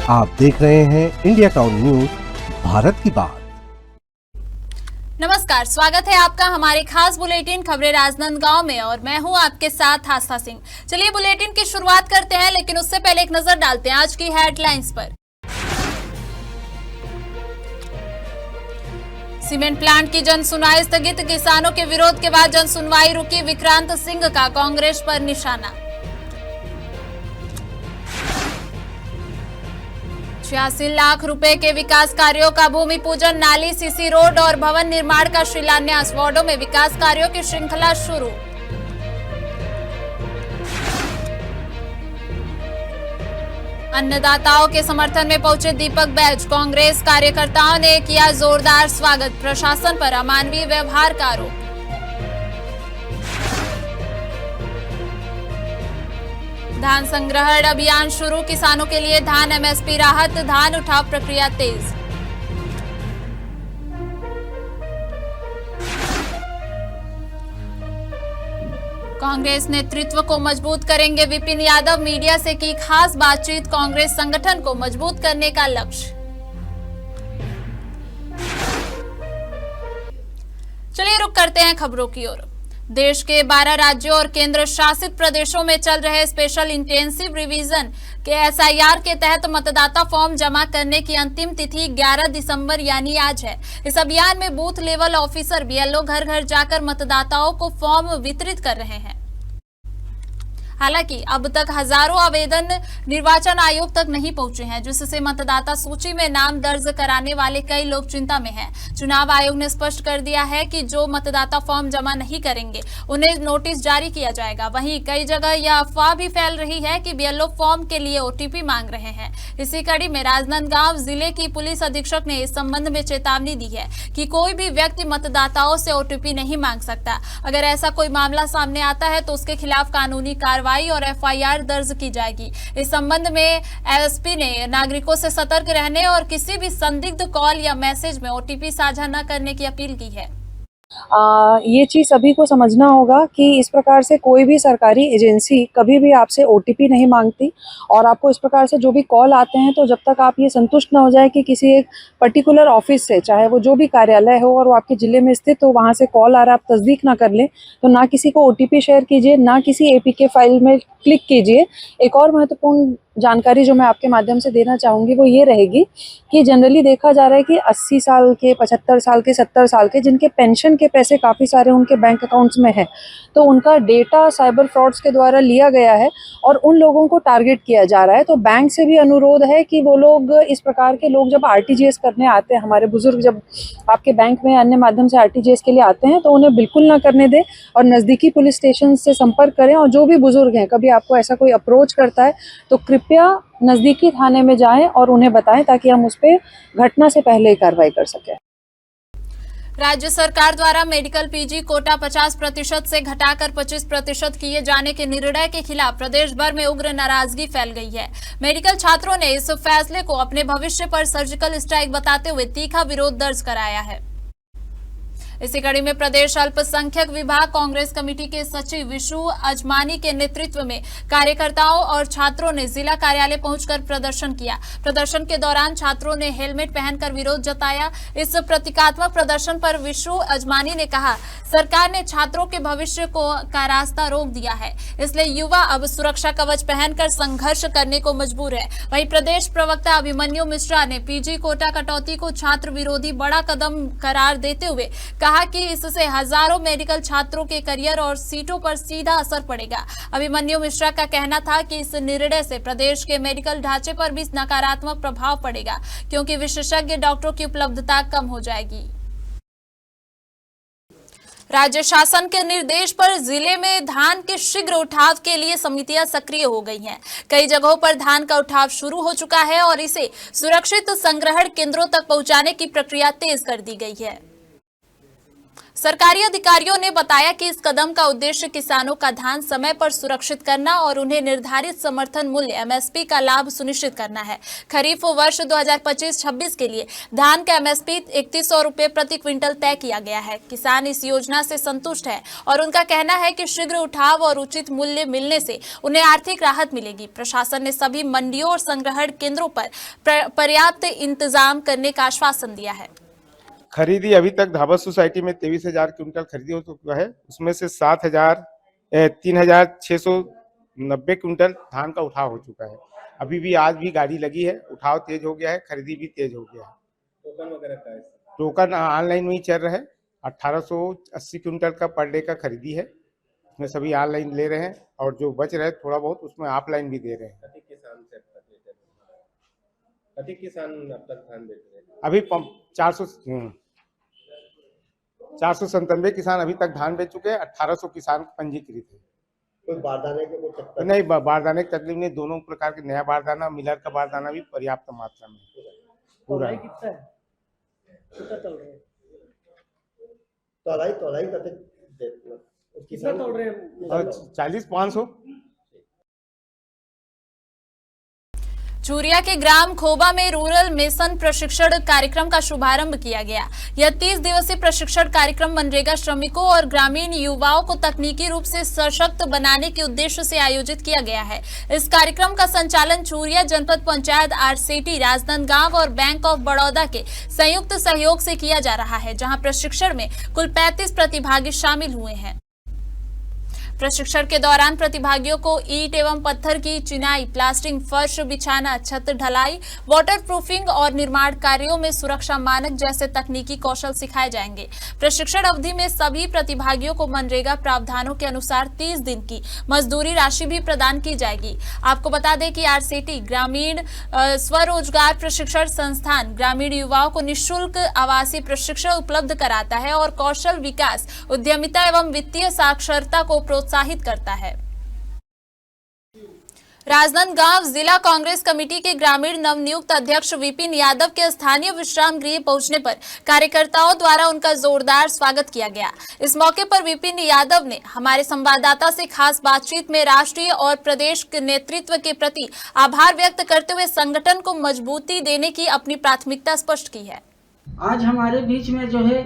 आप देख रहे हैं इंडिया टाउन न्यूज, भारत की बात। नमस्कार, स्वागत है आपका हमारे खास बुलेटिन खबरें राजनांदगांव में और मैं हूं आपके साथ आस्था सिंह। चलिए बुलेटिन की शुरुआत करते हैं, लेकिन उससे पहले एक नजर डालते हैं आज की हेडलाइंस पर। सीमेंट प्लांट की जन सुनवाई स्थगित, किसानों के विरोध के बाद जन सुनवाई रुकी, विक्रांत सिंह का कांग्रेस पर निशाना। 86 लाख रुपए के विकास कार्यों का भूमि पूजन, नाली, सीसी रोड और भवन निर्माण का शिलान्यास, वार्डों में विकास कार्यों की श्रृंखला शुरू। अन्नदाताओं के समर्थन में पहुंचे दीपक बैज, कांग्रेस कार्यकर्ताओं ने किया जोरदार स्वागत, प्रशासन पर अमानवीय व्यवहार का आरोप। धान संग्रहण अभियान शुरू, किसानों के लिए धान एमएसपी राहत, धान उठाव प्रक्रिया तेज। कांग्रेस नेतृत्व को मजबूत करेंगे, विपिन यादव, मीडिया से की खास बातचीत, कांग्रेस संगठन को मजबूत करने का लक्ष्य। चलिए रुक करते हैं खबरों की ओर। देश के 12 राज्यों और केंद्र शासित प्रदेशों में चल रहे स्पेशल इंटेंसिव रिवीजन के एसआईआर के तहत मतदाता फॉर्म जमा करने की अंतिम तिथि 11 दिसंबर यानी आज है। इस अभियान में बूथ लेवल ऑफिसर बीएलओ घर घर जाकर मतदाताओं को फॉर्म वितरित कर रहे हैं। हालांकि अब तक हजारों आवेदन निर्वाचन आयोग तक नहीं पहुंचे हैं, जिससे मतदाता सूची में नाम दर्ज कराने वाले कई लोग चिंता में हैं। चुनाव आयोग ने स्पष्ट कर दिया है कि जो मतदाता फॉर्म जमा नहीं करेंगे उन्हें नोटिस जारी किया जाएगा। वहीं कई जगह यह अफवाह भी फैल रही है कि बीएलओ फॉर्म के लिए ओटीपी मांग रहे हैं। इसी कड़ी में राजनांदगांव जिले की पुलिस अधीक्षक ने इस संबंध में चेतावनी दी है कि कोई भी व्यक्ति मतदाताओं से ओटीपी नहीं मांग सकता। अगर ऐसा कोई मामला सामने आता है तो उसके खिलाफ कानूनी कार्रवाई और एफआईआर दर्ज की जाएगी। इस संबंध में एसपी ने नागरिकों से सतर्क रहने और किसी भी संदिग्ध कॉल या मैसेज में ओटीपी साझा न करने की अपील की है। ये चीज़ सभी को समझना होगा कि इस प्रकार से कोई भी सरकारी एजेंसी कभी भी आपसे ओटीपी नहीं मांगती और आपको इस प्रकार से जो भी कॉल आते हैं तो जब तक आप ये संतुष्ट ना हो जाए कि किसी एक पर्टिकुलर ऑफिस से, चाहे वो जो भी कार्यालय हो और वो आपके ज़िले में स्थित हो, वहाँ से कॉल आ रहा है, आप तस्दीक ना कर लें तो ना किसी को ओटीपी शेयर कीजिए, ना किसी एपीके फाइल में क्लिक कीजिए। एक और महत्वपूर्ण जानकारी जो मैं आपके माध्यम से देना चाहूँगी वो ये रहेगी कि जनरली देखा जा रहा है कि 80 साल के, 75 साल के, 70 साल के जिनके पेंशन के पैसे काफ़ी सारे उनके बैंक अकाउंट्स में है, तो उनका डेटा साइबर फ्रॉड्स के द्वारा लिया गया है और उन लोगों को टारगेट किया जा रहा है। तो बैंक से भी अनुरोध है कि वो लोग, इस प्रकार के लोग जब आरटीजीएस करने आते हैं, हमारे बुजुर्ग जब आपके बैंक में अन्य माध्यम से आरटीजीएस के लिए आते हैं तो उन्हें बिल्कुल ना करने दें और नज़दीकी पुलिस स्टेशन से संपर्क करें। और जो भी बुजुर्ग हैं, कभी आपको ऐसा कोई अप्रोच करता है तो कृपया नज़दीकी थाने में जाएं और उन्हें बताएं ताकि हम उस पर घटना से पहले ही कार्रवाई कर सकें। राज्य सरकार द्वारा मेडिकल पीजी कोटा 50% से घटाकर 25% किए जाने के निर्णय के खिलाफ प्रदेश भर में उग्र नाराजगी फैल गई है। मेडिकल छात्रों ने इस फैसले को अपने भविष्य पर सर्जिकल स्ट्राइक बताते हुए तीखा विरोध दर्ज कराया है। इसी कड़ी में प्रदेश अल्पसंख्यक विभाग कांग्रेस कमेटी के सचिव विशु अजमानी के नेतृत्व में कार्यकर्ताओं और छात्रों ने जिला कार्यालय पहुंचकर प्रदर्शन किया। प्रदर्शन के दौरान छात्रों ने हेलमेट पहनकर विरोध जताया। इस प्रतीकात्मक प्रदर्शन पर विशु अजमानी ने कहा, सरकार ने छात्रों के भविष्य का रास्ता रोक दिया है, इसलिए युवा अब सुरक्षा कवच पहनकर संघर्ष करने को मजबूर है। वहीं प्रदेश प्रवक्ता अभिमन्यु मिश्रा ने पीजी कोटा कटौती को छात्र विरोधी बड़ा कदम करार देते हुए कहा कि इससे हजारों मेडिकल छात्रों के करियर और सीटों पर सीधा असर पड़ेगा। अभिमन्यु मिश्रा का कहना था कि इस निर्णय से प्रदेश के मेडिकल ढांचे पर भी नकारात्मक प्रभाव पड़ेगा, क्योंकि विशेषज्ञ डॉक्टरों की उपलब्धता कम हो जाएगी। राज्य शासन के निर्देश पर जिले में धान के शीघ्र उठाव के लिए समितियां सक्रिय हो गई हैं। कई जगहों पर धान का उठाव शुरू हो चुका है और इसे सुरक्षित संग्रहण केंद्रों तक पहुंचाने की प्रक्रिया तेज कर दी गई है। सरकारी अधिकारियों ने बताया कि इस कदम का उद्देश्य किसानों का धान समय पर सुरक्षित करना और उन्हें निर्धारित समर्थन मूल्य एमएसपी का लाभ सुनिश्चित करना है। खरीफ वर्ष 2025-26 के लिए धान का एमएसपी 3100 रुपये प्रति क्विंटल तय किया गया है। किसान इस योजना से संतुष्ट है और उनका कहना है कि शीघ्र उठाव और उचित मूल्य मिलने से उन्हें आर्थिक राहत मिलेगी। प्रशासन ने सभी मंडियों और संग्रहण केंद्रों पर पर्याप्त इंतजाम करने का आश्वासन दिया है। खरीदी अभी तक धाबा सोसाइटी में 23,000 क्विंटल खरीदी हो चुका है। उसमें से 3,690 क्विंटल धान का उठाव हो चुका है। अभी भी आज भी गाड़ी लगी है, उठाव तेज हो गया है, खरीदी भी तेज हो गया है। टोकन वगैरह का है? टोकन ऑनलाइन में ही चल रहा है। 1880 क्विंटल का पर डे का खरीदी है, उसमें सभी ऑनलाइन ले रहे हैं और जो बच रहे थोड़ा बहुत उसमें ऑफलाइन भी दे रहे हैं। अधिक किसान अब तक धान बेच रहे हैं? अभी 497 किसान अभी तक धान बेच चुके हैं। 1800 किसान पंजीकृत है। कोई बारदाने के कोई तकलीफ नहीं, बारदाने की तकलीफ नहीं। दोनों प्रकार के नया बारदाना, मिलर का बारदाना भी पर्याप्त मात्रा में पूरा कितना है? कितना चल रहा है? तोलाई कितना चल रहे हैं? 40-500। चूरिया के ग्राम खोबा में रूरल मिशन प्रशिक्षण कार्यक्रम का शुभारंभ किया गया। यह 30 दिवसीय प्रशिक्षण कार्यक्रम मनरेगा श्रमिकों और ग्रामीण युवाओं को तकनीकी रूप से सशक्त बनाने के उद्देश्य से आयोजित किया गया है। इस कार्यक्रम का संचालन चूरिया जनपद पंचायत आरसेटी, राजनांदगांव और बैंक ऑफ बड़ौदा के संयुक्त सहयोग से किया जा रहा है, जहां प्रशिक्षण में कुल 35 प्रतिभागी शामिल हुए हैं। प्रशिक्षण के दौरान प्रतिभागियों को ईंट एवं पत्थर की चिनाई, प्लास्टिक फर्श बिछाना, छत ढलाई, वाटर प्रूफिंग और निर्माण कार्यों में सुरक्षा मानक जैसे तकनीकी कौशल सिखाए जाएंगे। प्रशिक्षण अवधि में सभी प्रतिभागियों को मनरेगा प्रावधानों के अनुसार 30 दिन की मजदूरी राशि भी प्रदान की जाएगी। आपको बता दें कि आरसेटी ग्रामीण स्वरोजगार प्रशिक्षण संस्थान ग्रामीण युवाओं को निःशुल्क आवासीय प्रशिक्षण उपलब्ध कराता है और कौशल विकास, उद्यमिता एवं वित्तीय साक्षरता को प्रोत्साहित करता है। राजनांदगांव जिला कांग्रेस कमेटी के ग्रामीण नवनियुक्त अध्यक्ष विपिन यादव के स्थानीय विश्राम गृह पहुंचने पर कार्यकर्ताओं द्वारा उनका जोरदार स्वागत किया गया। इस मौके पर विपिन यादव ने हमारे संवाददाता से खास बातचीत में राष्ट्रीय और प्रदेश के नेतृत्व के प्रति आभार व्यक्त करते हुए संगठन को मजबूती देने की अपनी प्राथमिकता स्पष्ट की है। आज हमारे बीच में जो है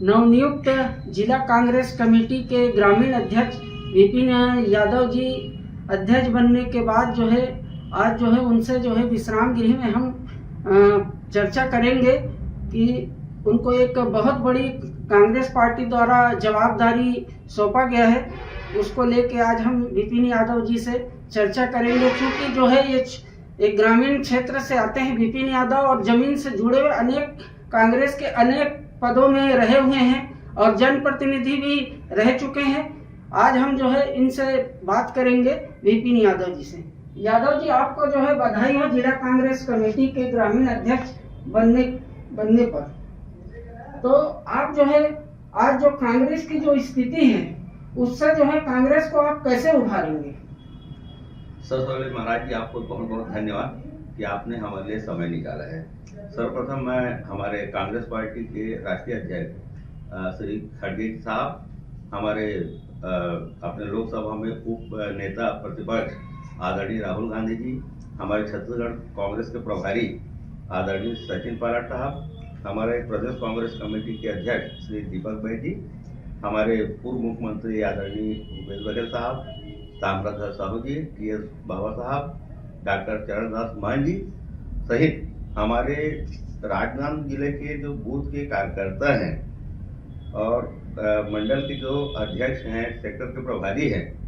नवनियुक्त जिला कांग्रेस कमेटी के ग्रामीण अध्यक्ष विपिन यादव जी अध्यक्ष बनने के बाद जो है आज जो है उनसे जो है विश्राम गृह में हम चर्चा करेंगे कि उनको एक बहुत बड़ी कांग्रेस पार्टी द्वारा जवाबदारी सौंपा गया है। उसको लेके आज हम विपिन यादव जी से चर्चा करेंगे, क्योंकि जो है ये एक ग्रामीण क्षेत्र से आते हैं विपिन यादव और जमीन से जुड़े हुए अनेक कांग्रेस के अनेक पदों में रहे हुए हैं और जनप्रतिनिधि भी रह चुके हैं। आज हम जो है इनसे बात करेंगे विपिन यादव जी से। यादव जी, आपको जो है बधाई हो जिला कांग्रेस कमेटी के ग्रामीण अध्यक्ष बनने पर। तो आप जो है आज जो कांग्रेस की जो स्थिति है उससे जो है कांग्रेस को आप कैसे उभारेंगे? सबसे महाराज जी, आपको बहुत बहुत धन्यवाद कि आपने हमारे लिए समय निकाला है। सर्वप्रथम मैं हमारे कांग्रेस पार्टी के राष्ट्रीय अध्यक्ष श्री खड़गे साहब, हमारे अपने लोकसभा में उप नेता प्रतिपक्ष आदरणीय राहुल गांधी जी, हमारे छत्तीसगढ़ कांग्रेस के प्रभारी आदरणीय सचिन पायलट साहब, हमारे प्रदेश कांग्रेस कमेटी के अध्यक्ष श्री दीपक भाई जी, हमारे पूर्व मुख्यमंत्री आदरणीय भूपेश बघेल साहब, ताम्रध्वज साहू जी, टी.एस. बाबा साहब, डॉक्टर चरणदास मान जी सहित हमारे राजनांदगांव जिले के जो बूथ के कार्यकर्ता हैं और मंडल के जो अध्यक्ष हैं, सेक्टर के प्रभारी हैं,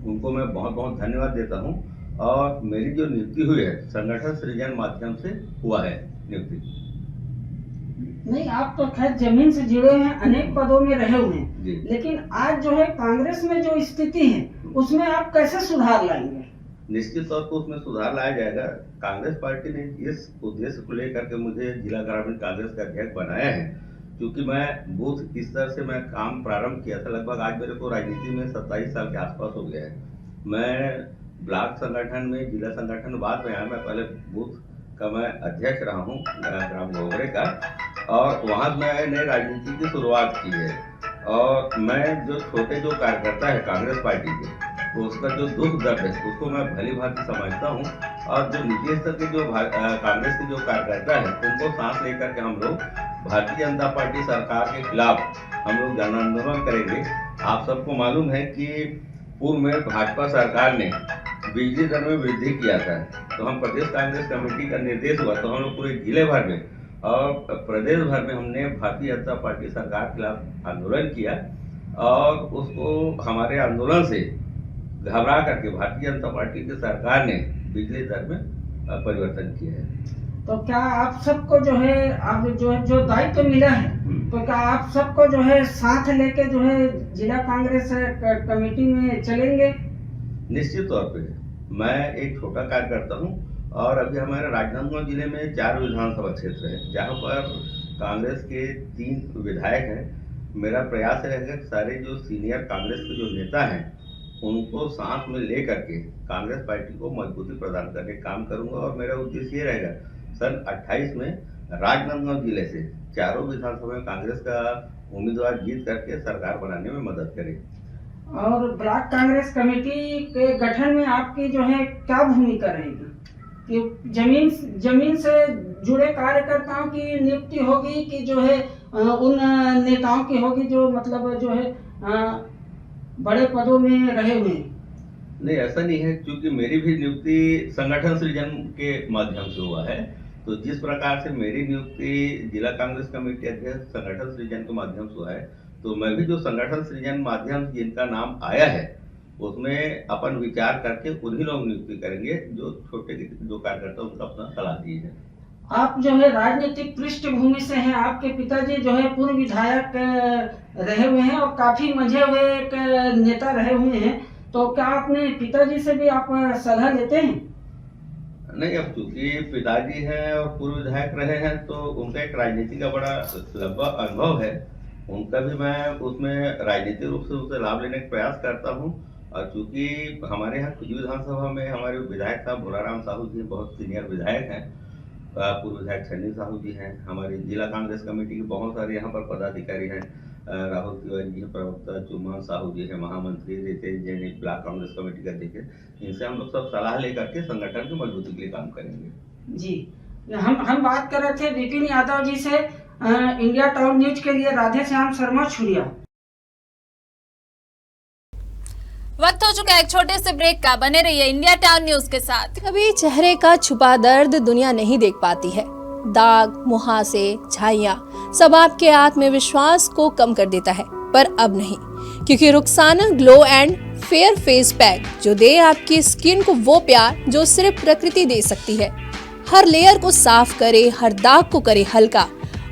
उनको मैं बहुत बहुत धन्यवाद देता हूं। और मेरी जो नियुक्ति हुई है संगठन सृजन माध्यम से हुआ है नियुक्ति। नहीं, आप तो खैर जमीन से जुड़े हैं, अनेक पदों में रहे हुए हैं, लेकिन आज जो है कांग्रेस में जो स्थिति है उसमें आप कैसे सुधार लाएंगे? निश्चित तौर पर उसमें सुधार लाया जाएगा। कांग्रेस पार्टी ने इस उद्देश्य को लेकर के मुझे जिला ग्रामीण कांग्रेस का अध्यक्ष बनाया है, क्योंकि मैं बूथ स्तर से मैं काम प्रारंभ किया था। लगभग आज मेरे को राजनीति में 27 साल के आसपास हो गया है। मैं ब्लॉक संगठन में, जिला संगठन में बाद में आया। मैं पहले बूथ का मैं अध्यक्ष रहा हूँ ग्राम गोगरे का, और वहाँ मैंने राजनीति की शुरुआत की है। और मैं जो छोटे जो कार्यकर्ता है कांग्रेस पार्टी के, तो उसका जो दुख दर्द है उसको मैं भली भांति समझता हूँ। और जो निचले स्तर के जो कांग्रेस के जो कार्यकर्ता है उनको सांस लेकर के हम लोग भारतीय जनता पार्टी सरकार के खिलाफ हम लोग जन आंदोलन करेंगे। आप सबको मालूम है कि पूर्व में भाजपा सरकार ने बिजली दर में वृद्धि किया था, तो हम प्रदेश कांग्रेस कमेटी का निर्देश हुआ तो हम लोग पूरे जिले भर में और प्रदेश भर में हमने भारतीय जनता पार्टी सरकार के खिलाफ आंदोलन किया। और उसको हमारे आंदोलन से घबरा करके भारतीय जनता पार्टी की सरकार ने बिजली दर में परिवर्तन किया है। तो क्या आप सबको जो है आप जो दायित्व मिला है, तो क्या आप सबको जो है साथ लेके जो है जिला कांग्रेस कमेटी में चलेंगे? निश्चित तौर पे मैं एक छोटा कार्यकर्ता हूँ और अभी हमारे राजनांदगांव जिले में 4 विधानसभा क्षेत्र है जहाँ पर कांग्रेस के 3 विधायक हैं। मेरा प्रयास रहेगा कि सारे जो सीनियर कांग्रेस के जो नेता हैं उनको साथ में ले करके कांग्रेस पार्टी को मजबूती प्रदान करने का काम करूंगा। और मेरा उद्देश्य ये रहेगा सन 28 में राजनांदगांव जिले से 4 विधानसभा में कांग्रेस का उम्मीदवार जीत करके सरकार बनाने में मदद करे। और ब्लॉक कांग्रेस कमेटी के गठन में आपकी जो है क्या भूमिका रहेगी? कि जमीन से जुड़े कार्यकर्ताओं की नियुक्ति होगी कि जो है उन नेताओं की होगी जो मतलब जो है बड़े पदों में रहे हुए? नहीं, ऐसा नहीं है, क्योंकि मेरी भी नियुक्ति संगठन सृजन के माध्यम से हुआ है। तो जिस प्रकार से मेरी नियुक्ति जिला कांग्रेस कमेटी अध्यक्ष संगठन सृजन के माध्यम से हुआ है, तो मैं भी जो संगठन सृजन माध्यम जिनका नाम आया है उसमें अपन विचार करके उन्हीं लोग नियुक्ति करेंगे जो छोटे जो कार्यकर्ता उनका अपना सलाह दिए हैं। आप जो है राजनीतिक पृष्ठभूमि से हैं, आपके पिताजी जो है पूर्व विधायक रहे हुए हैं और काफी मंझे हुए एक नेता रहे हुए हैं, तो क्या अपने पिताजी से भी आप सलाह लेते हैं? नहीं, अब चूंकि पिताजी हैं और पूर्व विधायक रहे हैं तो उनका एक राजनीति का बड़ा लंबा अनुभव है। उनका भी मैं उसमें राजनीतिक रूप से उससे लाभ लेने का प्रयास करता हूं। और चूंकि हमारे यहाँ कुछ विधानसभा में हमारे विधायक साहब भोलाराम साहू जी बहुत सीनियर विधायक हैं, पूर्व विधायक छन्नी साहू जी हैं, हमारी जिला कांग्रेस कमेटी के बहुत सारे यहाँ पर पदाधिकारी हैं, राहुल तिवारी जी प्रवक्ता, चुमान साहू जी है महामंत्री, रितेश जैन ब्लॉक कांग्रेस कमेटी का अध्यक्ष। इनसे हम लोग सब सलाह लेकर के संगठन की मजबूती के लिए काम करेंगे। जी, हम बात कर रहे थे विपिन यादव जी से। इंडिया टाउन न्यूज के लिए राधे श्याम शर्मा छुरिया। वक्त हो चुका है एक छोटे से ब्रेक का। बने रहिए इंडिया टाउन न्यूज के साथ। कभी चेहरे का छुपा दर्द दुनिया नहीं देख पाती है। दाग, मुहासे, झाइयां सब आपके आत्मविश्वास को कम कर देता है, पर अब नहीं, क्योंकि Rukhsana glow and fair face pack जो दे आपकी स्किन को वो प्यार जो सिर्फ प्रकृति दे सकती है। हर लेयर को साफ करे, हर दाग को करे हल्का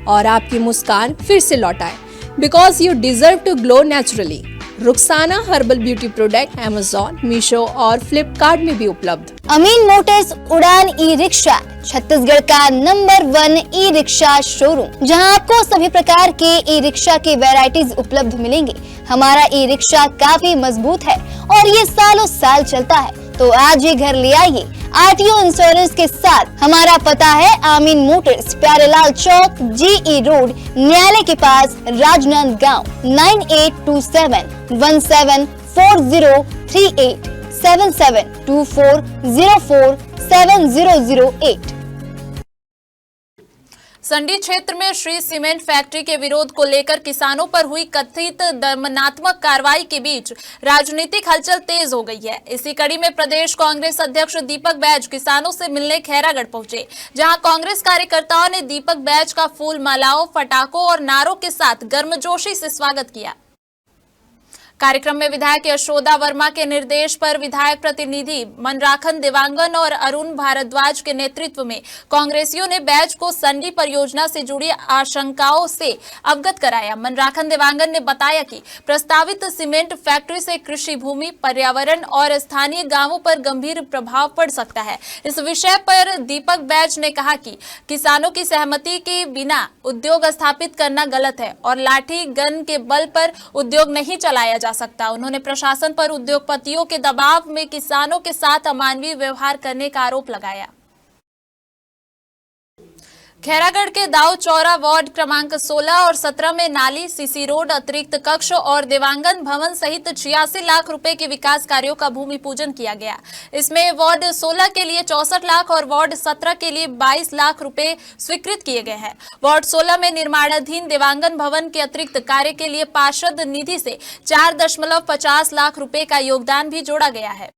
और आपकी मुस्कान फिर से लौटाए। Because you deserve to glow naturally. Rukhsana herbal beauty product Amazon, Meesho और फ्लिपकार्ट में भी उपलब्ध। अमीन मोटर्स उड़ान ई रिक्शा छत्तीसगढ़ का नंबर 1 ई रिक्शा शोरूम, जहां आपको सभी प्रकार के ई रिक्शा की वैरायटीज उपलब्ध मिलेंगे। हमारा ई रिक्शा काफी मजबूत है और ये सालों साल चलता है, तो आज ही घर ले आइए आरटीओ इंश्योरेंस के साथ। हमारा पता है अमीन मोटर्स, प्यारेलाल चौक, जीई रोड, न्यायालय के पास, राजनांदगांव। 9827174038 7724047008। संडी क्षेत्र में श्री सीमेंट फैक्ट्री के विरोध को लेकर किसानों पर हुई कथित दमनात्मक कार्रवाई के बीच राजनीतिक हलचल तेज हो गई है। इसी कड़ी में प्रदेश कांग्रेस अध्यक्ष दीपक बैज किसानों से मिलने खैरागढ़ पहुंचे, जहां कांग्रेस कार्यकर्ताओं ने दीपक बैज का फूल मालाओं, पटाखों और नारों के साथ गर्मजोशी से स्वागत किया। कार्यक्रम में विधायक यशोदा वर्मा के निर्देश पर विधायक प्रतिनिधि मनराखन देवांगन और अरुण भारद्वाज के नेतृत्व में कांग्रेसियों ने बैज को संडी परियोजना से जुड़ी आशंकाओं से अवगत कराया। मनराखन देवांगन ने बताया कि प्रस्तावित सीमेंट फैक्ट्री से कृषि भूमि, पर्यावरण और स्थानीय गांवों पर गंभीर प्रभाव पड़ सकता है। इस विषय पर दीपक बैज ने कहा कि किसानों की सहमति के बिना उद्योग स्थापित करना गलत है और लाठी गन के बल पर उद्योग नहीं चलाया जा सकता। उन्होंने प्रशासन पर उद्योगपतियों के दबाव में किसानों के साथ अमानवीय व्यवहार करने का आरोप लगाया। खैरागढ़ के दाऊ चौरा वार्ड क्रमांक 16 और 17 में नाली, सीसी रोड, अतिरिक्त कक्ष और देवांगन भवन सहित 86 लाख रुपए के विकास कार्यों का भूमि पूजन किया गया। इसमें वार्ड 16 के लिए 64 लाख और वार्ड 17 के लिए 22 लाख रुपए स्वीकृत किए गए हैं। वार्ड 16 में निर्माणाधीन देवांगन भवन के अतिरिक्त कार्य के लिए पार्षद निधि से 4.50 लाख रुपए का योगदान भी जोड़ा गया है।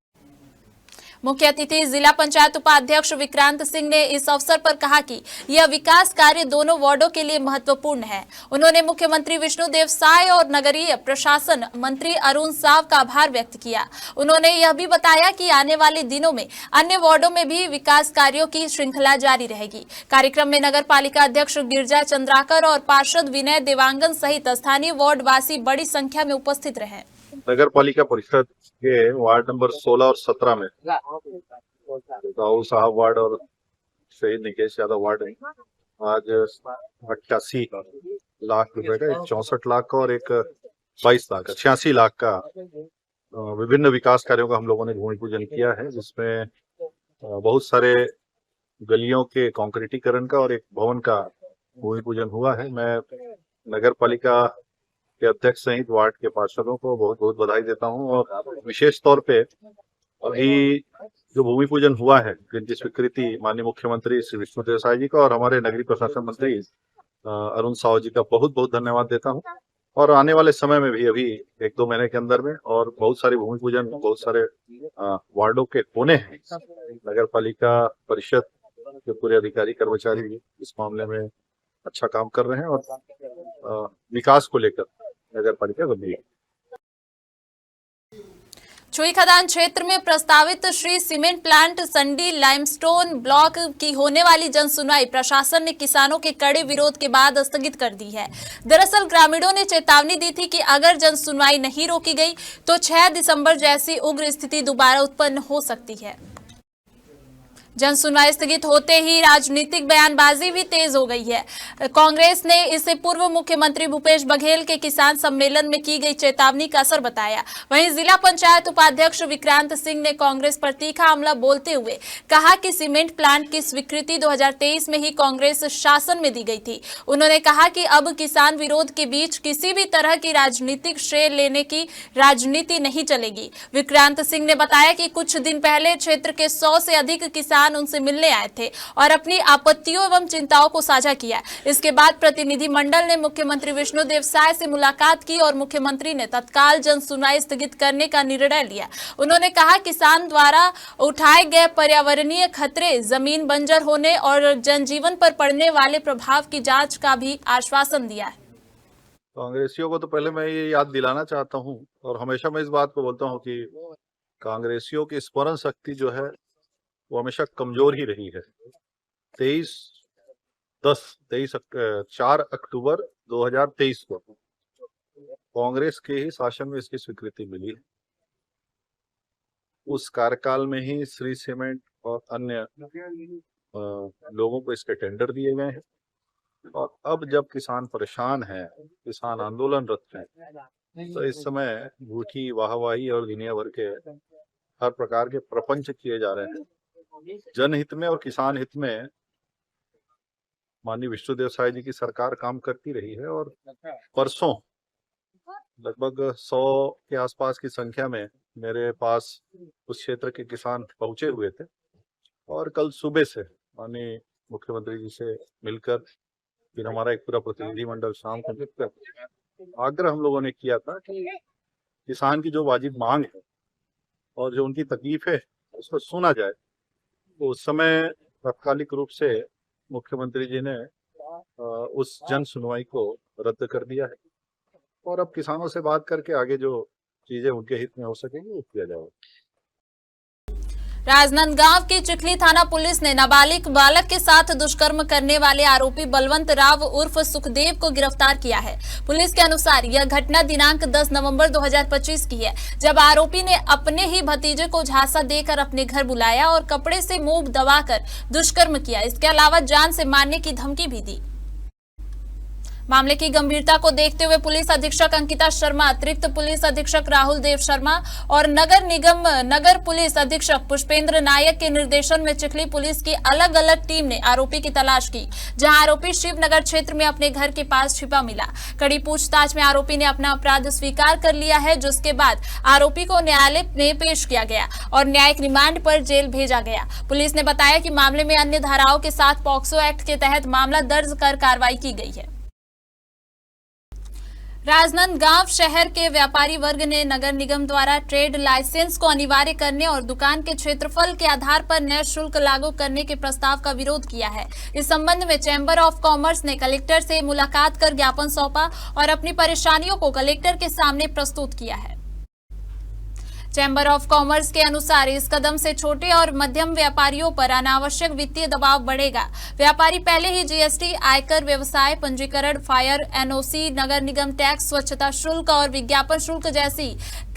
मुख्य अतिथि जिला पंचायत उपाध्यक्ष विक्रांत सिंह ने इस अवसर पर कहा कि यह विकास कार्य दोनों वार्डों के लिए महत्वपूर्ण है। उन्होंने मुख्यमंत्री विष्णुदेव साय और नगरीय प्रशासन मंत्री अरुण साव का आभार व्यक्त किया। उन्होंने यह भी बताया कि आने वाले दिनों में अन्य वार्डों में भी विकास कार्यों की श्रृंखला जारी रहेगी। कार्यक्रम में नगर पालिका अध्यक्ष गिरजा चंद्राकर और पार्षद विनय देवांगन सहित स्थानीय वार्ड वासी बड़ी संख्या में उपस्थित रहे। नगर पालिका परिषद के वार्ड नंबर 16 और 17 में राहुल साहब वार्ड और शहीद निकेश यादव वार्ड है। आज 88 लाख रुपए का, एक 64 लाख का और एक 22 लाख का, 86 लाख का विभिन्न विकास कार्यों का हम लोगों ने भूमि पूजन किया है, जिसमें बहुत सारे गलियों के कंक्रीटीकरण का और एक भवन का भूमि पूजन हुआ है। मैं नगर पालिका के अध्यक्ष सहित वार्ड के पार्षदों को बहुत बहुत बधाई देता हूं और विशेष तौर पे अभी जो भूमि पूजन हुआ है, जिनकी स्वीकृति माननीय मुख्यमंत्री श्री विष्णुदेव साय जी का और हमारे नगरीय प्रशासन मंत्री अरुण साव जी का बहुत बहुत धन्यवाद देता हूं। और आने वाले समय में भी अभी 1-2 महीने के अंदर में और बहुत सारी भूमि पूजन बहुत सारे वार्डों के होने हैं। नगर पालिका परिषद के पूरे अधिकारी कर्मचारी इस मामले में अच्छा काम कर रहे हैं और विकास को लेकर नगर पालिका गंभीर। छुई खदान क्षेत्र में प्रस्तावित Shree cement plant Sandi limestone block की होने वाली जन सुनवाई प्रशासन ने किसानों के कड़े विरोध के बाद स्थगित कर दी है। दरअसल ग्रामीणों ने चेतावनी दी थी कि अगर जन सुनवाई नहीं रोकी गई तो 6 दिसंबर जैसी उग्र स्थिति दोबारा उत्पन्न हो सकती है। जन सुनवाई स्थगित होते ही राजनीतिक बयानबाजी भी तेज हो गई है। कांग्रेस ने इसे पूर्व मुख्यमंत्री भूपेश बघेल के किसान सम्मेलन में की गई चेतावनी का असर बताया। वहीं जिला पंचायत उपाध्यक्ष विक्रांत सिंह ने कांग्रेस पर तीखा हमला बोलते हुए कहा कि सीमेंट प्लांट की स्वीकृति 2023 में ही कांग्रेस शासन में दी गई थी। उन्होंने कहा कि अब किसान विरोध के बीच किसी भी तरह की राजनीतिक श्रेय लेने की राजनीति नहीं चलेगी। विक्रांत सिंह ने बताया कि कुछ दिन पहले क्षेत्र के 100 से अधिक किसान उनसे मिलने आए थे और अपनी आपत्तियों एवं चिंताओं को साझा किया। इसके बाद प्रतिनिधिमंडल ने मुख्यमंत्री विष्णुदेव साय से मुलाकात की और मुख्यमंत्री ने तत्काल जन सुनवाई स्थगित करने का निर्णय लिया। उन्होंने कहा किसान द्वारा उठाए गए पर्यावरणीय खतरे, जमीन बंजर होने और जनजीवन पर पड़ने वाले प्रभाव की जांच का भी आश्वासन दिया है। कांग्रेसियों को तो पहले मैं ये याद दिलाना चाहता हूँ और हमेशा मैं इस बात को बोलता हूँ कि कांग्रेसियों की स्मरण शक्ति जो है वो हमेशा कमजोर ही रही है। 4 अक्टूबर 2023 को कांग्रेस के ही शासन में इसकी स्वीकृति मिली है। उस कार्यकाल में ही श्री सीमेंट और अन्य लोगों को इसके टेंडर दिए गए हैं और अब जब किसान परेशान हैं, किसान आंदोलनरत हैं, तो इस समय झूठी वाहवाही और दुनिया भर के हर प्रकार के प्रपंच किए जा रहे हैं। जनहित में और किसान हित में माननीय विष्णुदेव साय जी की सरकार काम करती रही है और परसों लगभग 100 के आसपास की संख्या में मेरे पास उस क्षेत्र के किसान पहुंचे हुए थे और कल सुबह से माननीय मुख्यमंत्री जी से मिलकर फिर हमारा एक पूरा प्रतिनिधिमंडल शाम को मिलकर आग्रह हम लोगों ने किया था कि किसान की जो वाजिब मांग है और जो उनकी तकलीफ है उसको सुना जाए। तो उस समय तात्कालिक रूप से मुख्यमंत्री जी ने उस जन सुनवाई को रद्द कर दिया है और अब किसानों से बात करके आगे जो चीजें उनके हित में हो सकेंगी वो किया जाएगा। राजनांदगांव की चिखली थाना पुलिस ने नाबालिग बालक के साथ दुष्कर्म करने वाले आरोपी बलवंत राव उर्फ सुखदेव को गिरफ्तार किया है। पुलिस के अनुसार यह घटना दिनांक 10 नवंबर 2025 की है, जब आरोपी ने अपने ही भतीजे को झांसा देकर अपने घर बुलाया और कपड़े से मुंह दबाकर दुष्कर्म किया। इसके अलावा जान से मारने की धमकी भी दी। मामले की गंभीरता को देखते हुए पुलिस अधीक्षक अंकिता शर्मा, अतिरिक्त पुलिस अधीक्षक राहुल देव शर्मा और नगर निगम नगर पुलिस अधीक्षक पुष्पेंद्र नायक के निर्देशन में चिखली पुलिस की अलग अलग टीम ने आरोपी की तलाश की, जहां आरोपी शिवनगर क्षेत्र में अपने घर के पास छिपा मिला। कड़ी पूछताछ में आरोपी ने अपना अपराध स्वीकार कर लिया है, जिसके बाद आरोपी को न्यायालय में पेश किया गया और न्यायिक रिमांड पर जेल भेजा गया। पुलिस ने बताया कि मामले में अन्य धाराओं के साथ पॉक्सो एक्ट के तहत मामला दर्ज कर कार्रवाई की गई है। राजनांदगांव शहर के व्यापारी वर्ग ने नगर निगम द्वारा ट्रेड लाइसेंस को अनिवार्य करने और दुकान के क्षेत्रफल के आधार पर नया शुल्क लागू करने के प्रस्ताव का विरोध किया है। इस संबंध में चैम्बर ऑफ कॉमर्स ने कलेक्टर से मुलाकात कर ज्ञापन सौंपा और अपनी परेशानियों को कलेक्टर के सामने प्रस्तुत किया है। चैम्बर ऑफ कॉमर्स के अनुसार इस कदम से छोटे और मध्यम व्यापारियों पर अनावश्यक वित्तीय दबाव बढ़ेगा। व्यापारी पहले ही जीएसटी, आयकर, व्यवसाय पंजीकरण, फायर, एनओसी, नगर निगम टैक्स, स्वच्छता शुल्क और विज्ञापन शुल्क जैसी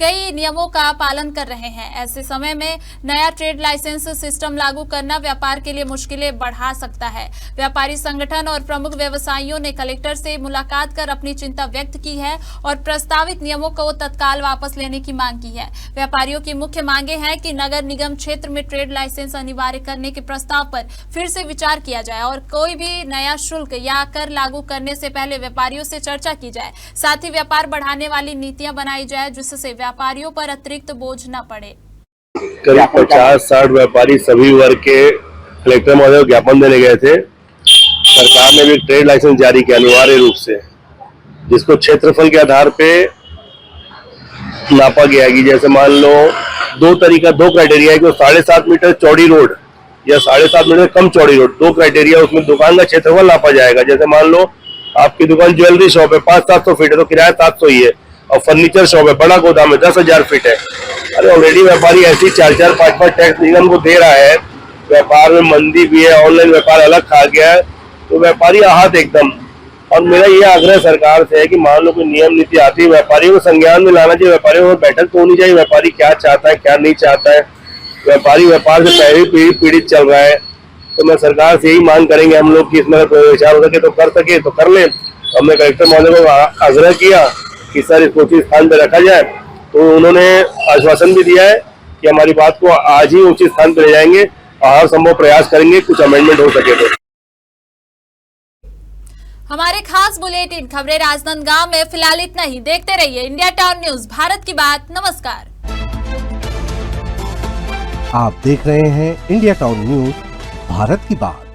कई नियमों का पालन कर रहे हैं। ऐसे समय में नया ट्रेड लाइसेंस सिस्टम लागू करना व्यापार के लिए मुश्किलें बढ़ा सकता है। व्यापारी संगठन और प्रमुख व्यवसायियों ने कलेक्टर से मुलाकात कर अपनी चिंता व्यक्त की है और प्रस्तावित नियमों को तत्काल वापस लेने की मांग की है। व्यापारियों की मुख्य मांगे हैं कि नगर निगम क्षेत्र में ट्रेड लाइसेंस अनिवार्य करने के प्रस्ताव पर फिर से विचार किया जाए और कोई भी नया शुल्क या कर लागू करने से पहले व्यापारियों से चर्चा की जाए। साथ ही व्यापार बढ़ाने वाली नीतियां बनाई जाए, जिससे व्यापारियों पर अतिरिक्त बोझ न पड़े। करीब 50-60 व्यापारी सभी वर्ग के कलेक्टर महोदय को ज्ञापन देने गए थे। सरकार ने भी ट्रेड लाइसेंस जारी किया अनिवार्य रूप से, जिसको क्षेत्रफल के आधार पे नापा गया कि जैसे मान लो दो क्राइटेरिया है कि 7.5 मीटर चौड़ी रोड या 7.5 मीटर कम चौड़ी रोड, दो क्राइटेरिया, उसमें दुकान का क्षेत्रफल नापा जाएगा। जैसे मान लो आपकी दुकान ज्वेलरी शॉप है, 500-700 फीट है तो किराया 700 ही है, और फर्नीचर शॉप है, बड़ा गोदाम है, 10,000 फीट है। अरे ऑलरेडी व्यापारी ऐसी 4-4, 5-5 टैक्स निगम को दे रहा है, व्यापार में मंदी भी है, ऑनलाइन व्यापार अलग खा गया है, तो व्यापारी आहत एकदम। और मेरा ये आग्रह सरकार से है कि मान लो कोई नियम नीति आती है, व्यापारियों को संज्ञान में लाना चाहिए, व्यापारियों में बैठक तो होनी चाहिए, व्यापारी क्या चाहता है क्या नहीं चाहता है। व्यापारी व्यापार से पहले पीड़ित चल रहा है, तो मैं सरकार से यही मांग करेंगे हम लोग कि इसमें विचार हो सके तो कर ले। हमने कलेक्टर महोदय को आग्रह किया कि सर इसको उचित स्थान पर रखा जाए, तो उन्होंने आश्वासन भी दिया है कि हमारी बात को आज ही उचित स्थान पर ले जाएंगे और हर संभव प्रयास करेंगे कुछ अमेंडमेंट हो सके तो। हमारे खास बुलेटिन खबरें राजनांदगांव में फिलहाल इतना ही। देखते रहिए इंडिया टाउन न्यूज, भारत की बात। नमस्कार। आप देख रहे हैं इंडिया टाउन न्यूज, भारत की बात।